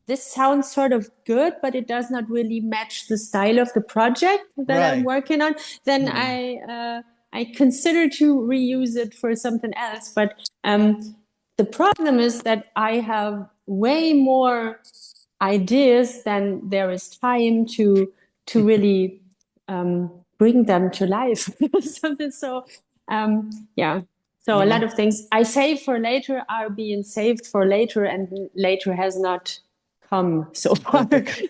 this sounds sort of good, but it does not really match the style of the project that I'm Right. working on, then Hmm. I consider to reuse it for something else. But the problem is that I have way more ideas than there is time to really bring them to life. Something so yeah. So a lot Yeah. of things I save for later are being saved for later, and later has not come so far. Okay.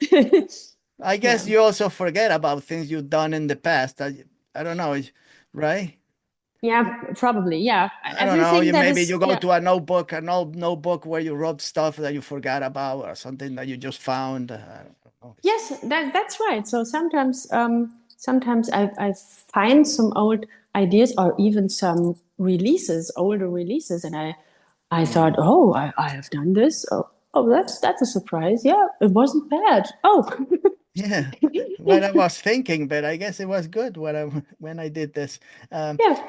I guess Yeah. you also forget about things you've done in the past. I don't know, right? Yeah, probably. Yeah. I don't know. Everything You that maybe is, you go yeah. to a notebook, an old notebook where you wrote stuff that you forgot about, or something that you just found. I don't know. Yes, that's right. So sometimes I find some old ideas or even some releases, older releases, and I thought, Hmm. oh, I have done this. Oh, that's a surprise. Yeah, it wasn't bad. Oh, Yeah, what I was thinking, but I guess it was good when I did this. Um, yeah.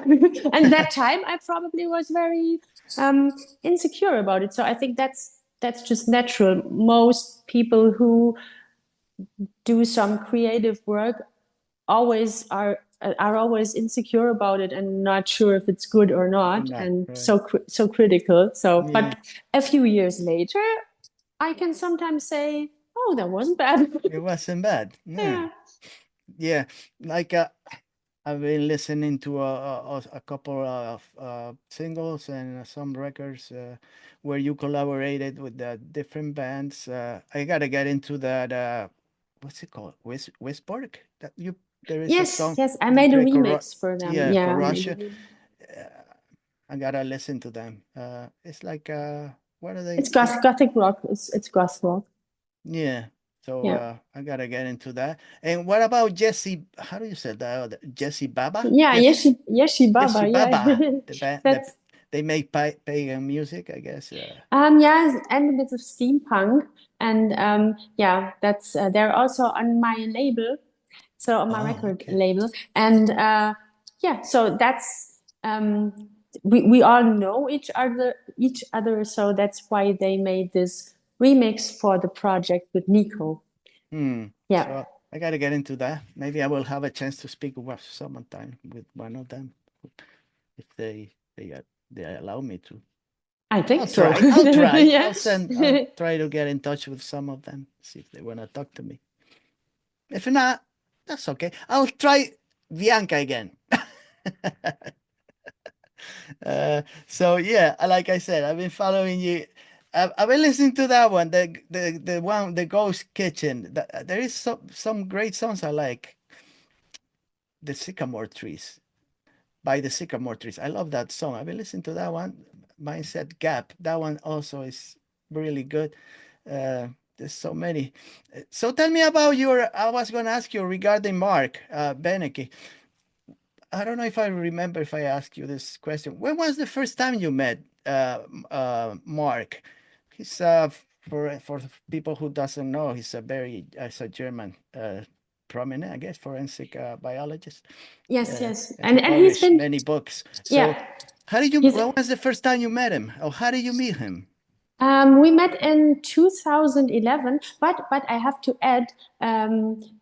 And that time I probably was very insecure about it. So I think that's just natural. Most people who do some creative work always are always insecure about it and not sure if it's good or not, not and right. so critical. So Yeah, but a few years later I can sometimes say, oh, that wasn't bad. it wasn't bad. Yeah, Yeah. yeah. Like I've been listening to a couple of singles and some records where you collaborated with the different bands. I gotta get into that. What's it called? Westport? That you there is a Yes, song. yes, I Is it made a the remix for them. Yeah, Yeah, I made a Corrusha. remix. Uh, I gotta listen to them. It's like what are It's they? gothic rock. It's goth rock. Yeah. So Yeah. I gotta get into that. And what about Jesse? How do you say that? Jesse Baba? Yeah, Jesse Yeshi Baba, Jesse yeah. Baba. The band that That's they make pagan music, I guess. yeah, and a bit of steampunk. And yeah, that's they're also on my label, so on my Oh, record okay. label. And yeah, so that's we all know each other, so that's why they made this remix for the project with Nico. Hmm. Yeah, So I gotta get into that. Maybe I will have a chance to speak with sometime with one of them if they allow me to. I I'll think so. try. I'll try. Yeah. I'll try to get in touch with some of them, see if they wanna talk to me. If not, that's okay. I'll try Bianca again. So yeah, like I said, I've been following you. I've been listening to that one, the one, the Ghost Kitchen. There is some great songs I like. The Sycamore Trees by the Sycamore Trees. I love that song. I've been listening to that one. Mindset Gap. That one also is really good. There's so many. So tell me about your. I was going to ask you regarding Mark Benecke. I don't know if I remember if I asked you this question. When was the first time you met Mark? He's for people who doesn't know, he's a German prominent, I guess, forensic biologist. Yes, yes. He And he's published been many books. So yeah. how did you? He's When was the first time you met him, or how did you meet him? We met in 2011, but I have to add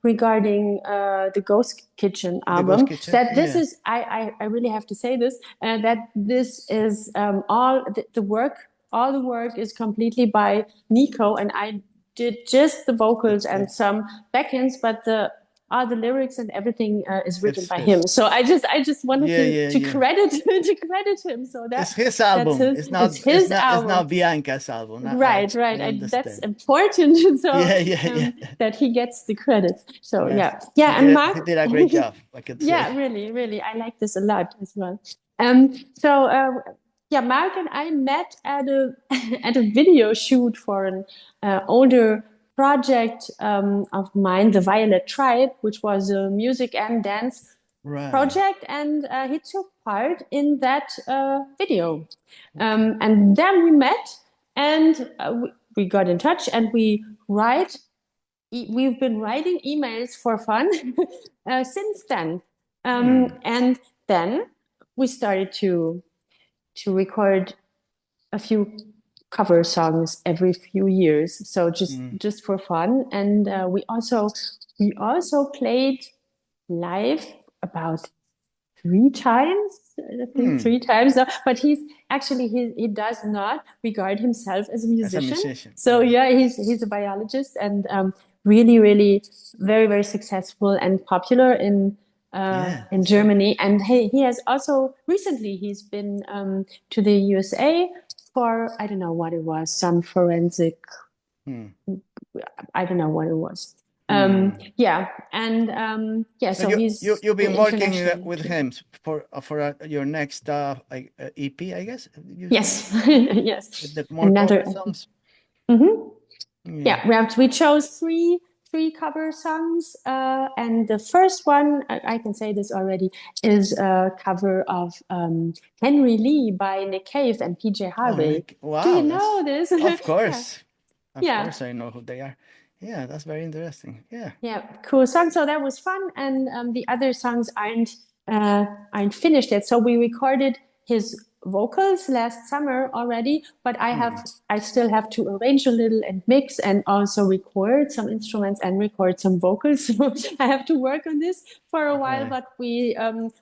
regarding the Ghost Kitchen The Ghost album Kitchen? that this Yeah. is I really have to say this that this is all the work, all the work is completely by Nico, and I did just the vocals That's and cool. some backends, but the all the lyrics and everything is written It's by him. his. So I just wanted Yeah, yeah, to yeah. credit to credit him. So It's that his that's album. his, it's his It's album. not Bianca's album. Right, I right. That's understand. important. So Yeah, yeah, yeah. that he gets the credit. So Yes. yeah, yeah. And Mark, He did a great job, I could say. yeah, really, really, I like this a lot as well. So yeah, Mark and I met at a at a video shoot for an older project of mine, the Violet Tribe, which was a music and dance Right. project, and he took part in that video. And then we met, and we got in touch, and we've been writing emails for fun since then. And then we started to record a few cover songs every few years, so just for fun. And we also played live about three times. I think three times. So, but he does not regard himself as a As a musician. musician. So Right. yeah, he's a biologist and really very very successful and popular Yeah, in that's great. Germany. And he has also recently he's been to the USA for I don't know what it was, some forensic, I don't know what it was. Yeah, and yeah, So so he's you've been working internationally with too. him for your next EP, I guess you said, Yes, yes. with the more Another. cover songs. Mhm. Yeah. Yeah, we chose three cover songs, and the first one I can say this already is a cover of Henry Lee by Nick Cave and PJ Oh, Harvey. Nick. Do you Wow, know that's this? of Yeah, course. Of yeah. course I know who they are. Yeah, that's very interesting. Yeah. Yeah, cool song. So that was fun, and the other songs aren't finished yet. So we recorded his vocals last summer already, but I still have to arrange a little and mix, and also record some instruments and record some vocals. So I have to work on this for a while. Right. But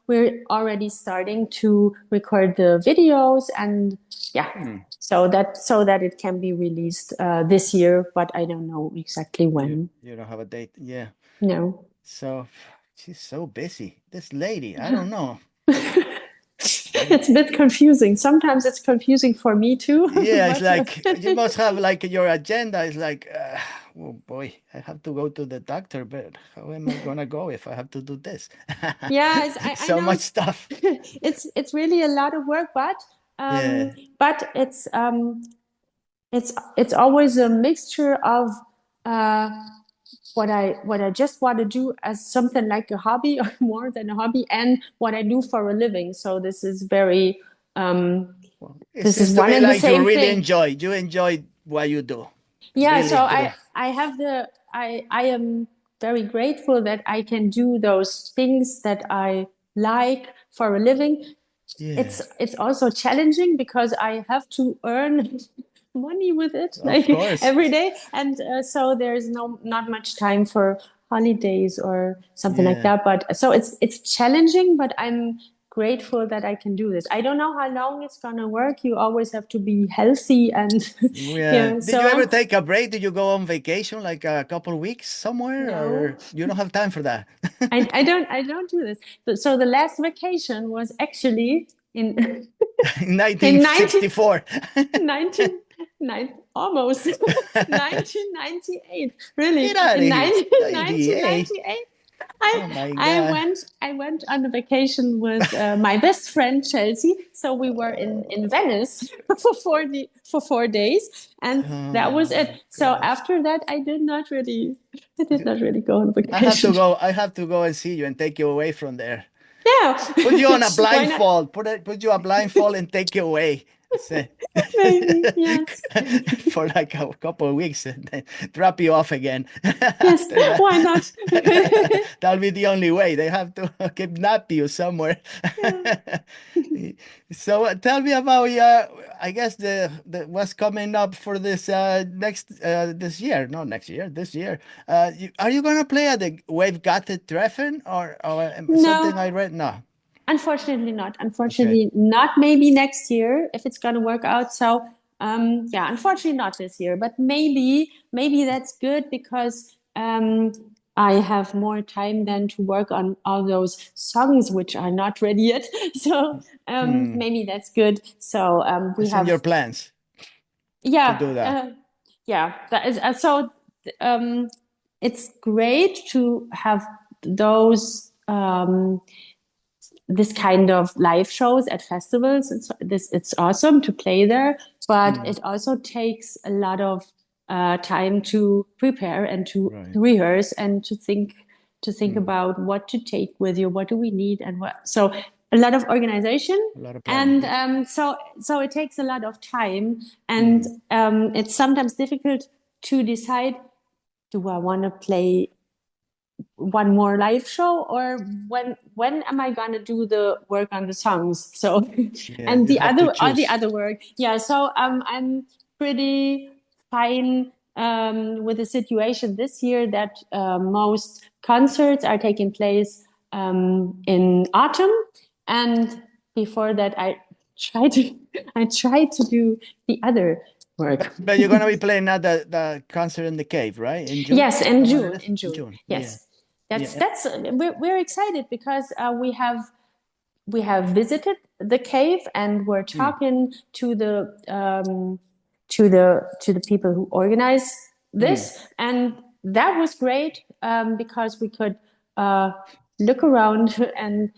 we're already starting to record the videos, and yeah, so that it can be released this year, but I don't know exactly when. You don't have a date. Yeah. No. So she's so busy. This lady, I don't know. Yeah. It's a bit confusing. Sometimes it's confusing for me too. Yeah, it's But like you must have like your agenda is like, oh boy, I have to go to the doctor, but how am I gonna go if I have to do this? yeah, I So know much stuff. it's really a lot of work, Yeah, but it's always a mixture of uh, what I just want to do as something like a hobby or more than a hobby, and what I do for a living. So this is very well, it this is seems to one me and the like you same really thing. enjoy. You enjoy what you do. Yeah, so Really do. I have the I am very grateful that I can do those things that I like for a living. Yeah, It's also challenging because I have to earn money with it of like course. every day, and so there's not much time for holidays or something like Yeah. that. But so it's challenging, but I'm grateful that I can do this. I don't know how long it's gonna work. You always have to be healthy and Yeah. yeah, Did so you ever on. take a break? Did you go on vacation like a couple of weeks somewhere, No, or you don't have time for that? I don't do this. So the last vacation was actually in In in 19 1964. almost 1998. Get Really, out of in here. 98. 1998, Oh my God. I went on a vacation with my best friend Chelsea. So we were in Venice for 4 days, and Oh that was my it. So gosh. after that, I did not really go on vacation. I have to go and see you and take you away from there. Yeah, Put you on a why not? blindfold. Put you a blindfold and take you away. Say Maybe, yes. for like a couple of weeks and then drop you off again Yes, after why not? that. That'll be the only way. They have to kidnap you somewhere. Yeah. So tell me about your, I guess the what's coming up for this next this year, not next year, this year. Are you gonna play at the Wave Gattet Treffen or No, something I read? No. unfortunately not. Okay. Unfortunately not. Maybe next year if it's gonna work out. So yeah, unfortunately not this year. But maybe that's good because I have more time then to work on all those songs which are not ready yet. So Hmm. maybe that's good. So we It's in your have plans to yeah do that. yeah that is so um, it's great to have those this kind of live shows at festivals. It's awesome to play there, but Hmm. it also takes a lot of time to prepare and to Right. rehearse and to think Hmm. about what to take with you, what do we need, and what. So a lot of organization, A lot of planning. and so it takes a lot of time, and Hmm. it's sometimes difficult to decide. Do I want to play one more live show or when am I gonna do the work on the songs? So Yeah, and you have to the choose. other work, yeah. So I'm pretty fine with the situation this year that most concerts are taking place in autumn, and before that try to I try to do the other work. But you're gonna be playing at the concert in the cave, right? In June? Yes, Is that what it is? In In June. June. Yeah. Yes, Yeah. that's we're excited because we have visited the cave and we're Mm. talking to the people who organize Mm. this, and that was great because we could uh, look around and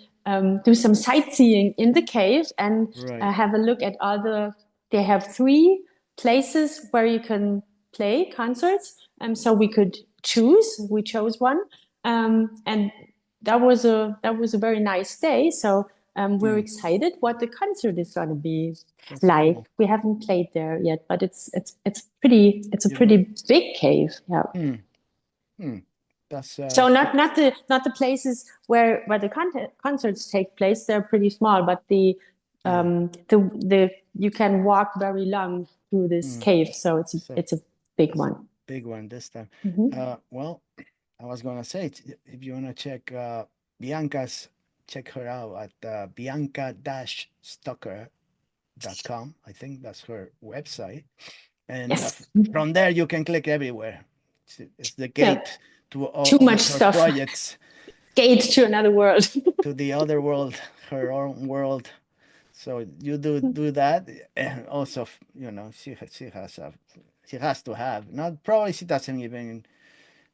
do some sightseeing in the cave and Right. have a look at all the. They have three places where you can play concerts, so we could choose. We chose one, and that was a very nice day. So we're Mm. excited what the concert is going to be That's like. cool. We haven't played there yet, but it's a You know. pretty big cave. Yeah. Mm. Mm. That's So not the places where the concerts take place. They're pretty small, but yeah. the you can walk very long through this Mm. cave. So So it's a big it's a one. big one this time. Hmm. Well, I was gonna say if you wanna check Bianca's, check her out at Bianca-Stucker.com. I think that's her website. And Yes. from there you can click everywhere. It's the Yeah. gate to Too all much her stuff. projects, Gate to another world. to the other world, her own world. So you do that, and also she has to have, not probably she doesn't even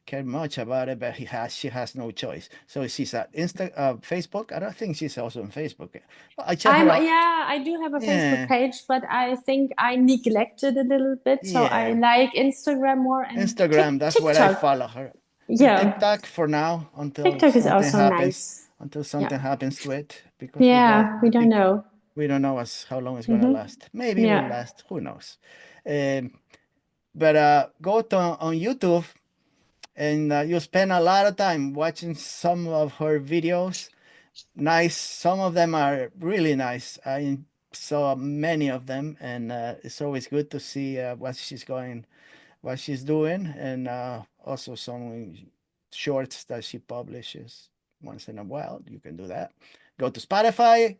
care much about it, but she has no choice. So she's at Facebook. I don't think she's also on Facebook. I check her I'm out. yeah, I do have a Facebook Yeah, page, but I think I neglected a little bit. So I yeah. like Instagram more and Instagram, that's where I TikTok. follow her. And Yeah, TikTok for now TikTok is also nice. until Yeah, something happens to it, because yeah, we I don't think know. we don't know how long it's gonna Hmm. last. Maybe it will Yeah. last, who knows? Um, but go to on YouTube and you spend a lot of time watching some of her videos. Nice, some of them are really nice. I saw many of them, and it's always good to see what she's doing, and also some shorts that she publishes once in a while. You can do that. Go to Spotify,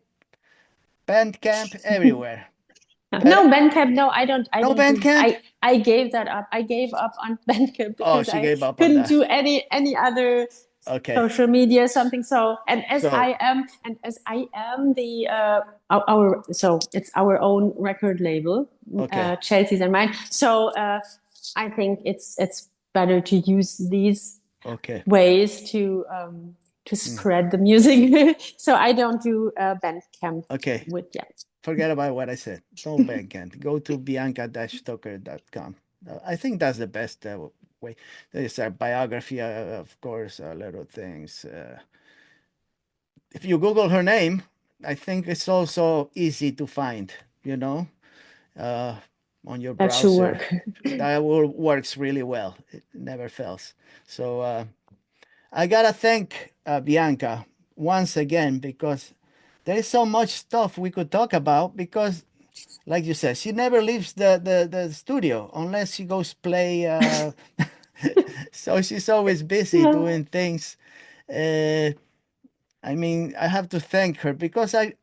Bandcamp, everywhere. No, But Bandcamp. No, I no don't do. Bandcamp. I gave that up. I gave up on Bandcamp Oh, because she I gave up on couldn't that. do any other Okay, social media or something. So so and as I am the so it's our own record label, okay, Chelsea's and mine. So I think it's better to use these okay, ways to mm, spread the music. So I don't do Bandcamp okay. with yeah. Forget about what I said. No Bandcamp. Go to bianca-stucker.com. I think that's the best way. There's a biography, of course, little things. If you Google her name, I think it's also easy to find, you know? uh, on your That should browser. work. That will works really well. It never fails. So I gotta thank Bianca once again because there is so much stuff we could talk about because like you said, she never leaves the studio unless she goes play. So she's always busy Yeah. doing things. Uh, I mean, I have to thank her because I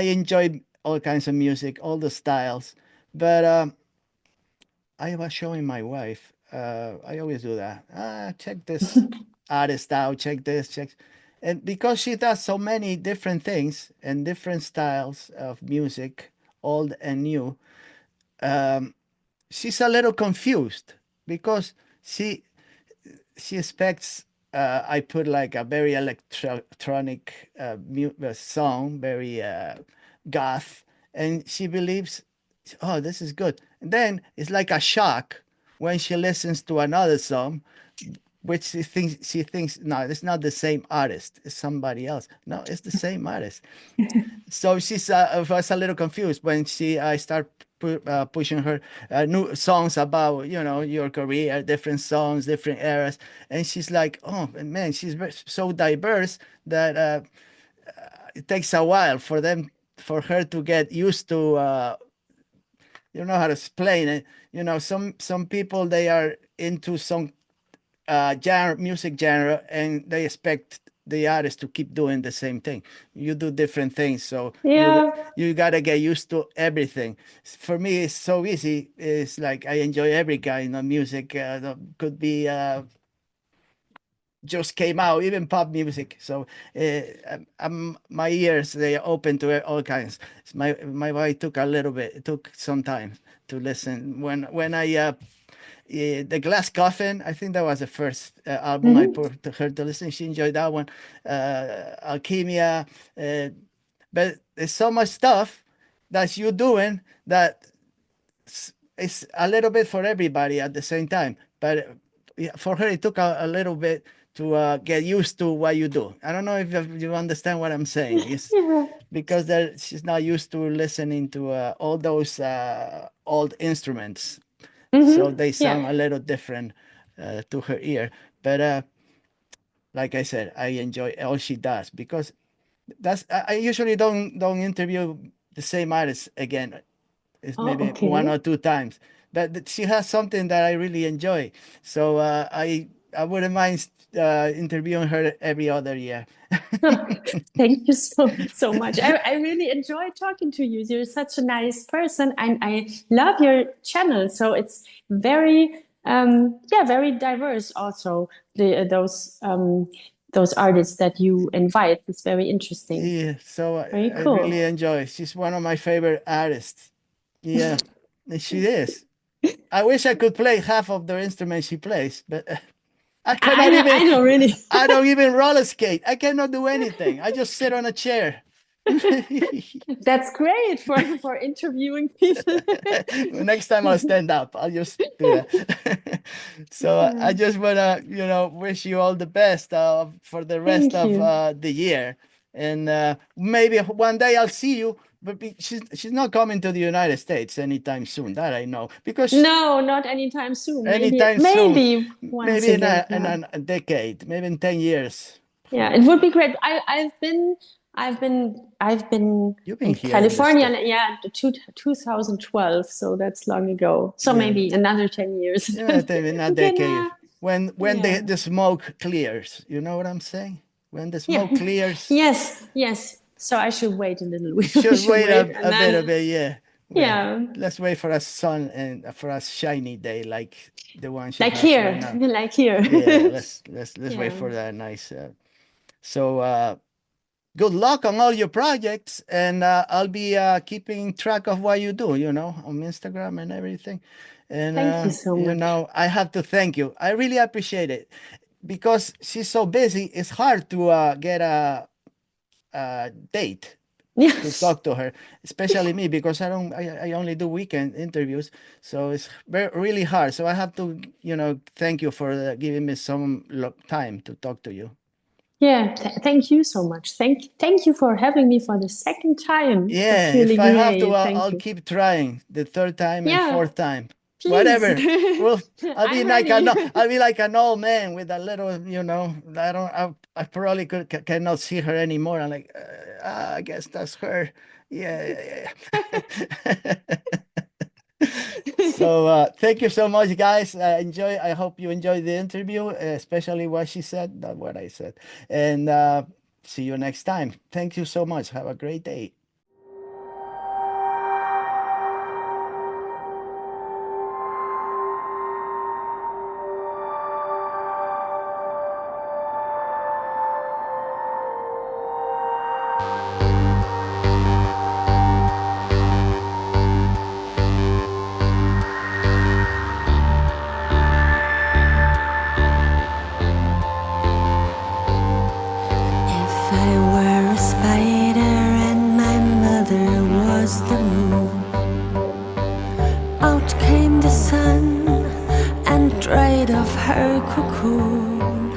enjoy all kinds of music, all the styles. But I was showing my wife. I always do that. Check this artist out. Check this. Check, and because she does so many different things and different styles of music, old and new, she's a little confused because she she expects I put like a very electronic song, very goth, and she believes, oh, this is good. And then it's like a shock when she listens to another song, which she thinks no, it's not the same artist, it's somebody else. No, it's the same artist. So she's was a little confused when she I start pushing her new songs about your career, different songs, different eras, and she's like, oh man, she's so diverse that it takes a while for her to get used to. You know how to explain it. Some people they are into some music genre, and they expect the artist to keep doing the same thing. You do different things, so Yeah. you gotta get used to everything. For me, it's so easy. It's like I enjoy every kind of music. Could be just came out, even pop music. So my ears they are open to all kinds. My wife took a little bit, it took some time to listen when I the Glass Coffin. I think that was the first album I Hmm. put to her to listen. She enjoyed that one. Alchemia, uh, but there's so much stuff that you're doing that it's a little bit for everybody at the same time. But yeah, for her, it took a little bit to get used to what you do. I don't know if you understand what I'm saying. It's Yeah. because she's not used to listening to all those old instruments, so Hmm. they Yeah. sound a little different to her ear. But like I said, I enjoy all she does because I usually don't interview the same artist again. It's Oh, maybe one okay. or two times, but she has something that I really enjoy. So I wouldn't mind interviewing her every other year. Thank you so much. I really enjoy talking to you. You're such a nice person, and I love your channel. So it's very yeah, very diverse. Also, those artists that you invite. It's very interesting. Yeah, so Very I really cool. enjoy. She's one of my favorite artists. Yeah, she is. I wish I could play half of the instruments she plays, but I cannot even. I don't really. I don't even roller skate. I cannot do anything. I just sit on a chair. That's great for interviewing people. Next time I'll stand up. I'll just do that. So I Yeah. just wanna, wish you all the best for the rest Thank of you. the year, and maybe one day I'll see you. But she's not coming to the United States anytime soon. That I know because No, not anytime soon. Maybe, anytime soon, maybe once maybe in again. Yeah. a decade, maybe in 10 years. Yeah, it would be great. I've been You've been in here in the California, state. yeah, 2012, so that's long ago. So Yeah, maybe another 10 years. yeah, maybe in a We can, decade. When yeah, the smoke clears, you know what I'm saying? When the yeah, smoke clears, yes, yes. So I should wait a little. you We should should wait wait, and a bit then of it. Yeah, yeah. yeah, Let's wait for a sun and for a shiny day like the one she like has right here, now. like here. Yeah, let's wait Yeah. for that nice. So good luck on all your projects, and I'll be keeping track of what you do. On Instagram and everything. And Thank you so much. I have to thank you. I really appreciate it because she's so busy. It's hard to get a date to Yes. talk to her, especially me because I only do weekend interviews, so it's really hard. So I have to thank you for giving me some time to talk to you. Yeah, thank you so much. Thank you for having me for the second time. Yeah, That's really if I have to, great. Thank I'll you. keep trying the third time and Yeah, fourth time. please. Whatever. Well, I'll be I'm like ready. I'll be like an old man with a little, I don't, I probably cannot see her anymore. I'm like, I guess that's her. Yeah, yeah, yeah. So thank you so much, guys. I hope you enjoyed the interview, especially what she said, not what I said. And see you next time. Thank you so much. Have a great day. If I were a spider and my mother was the moon, out came the sun and dried off her cocoon.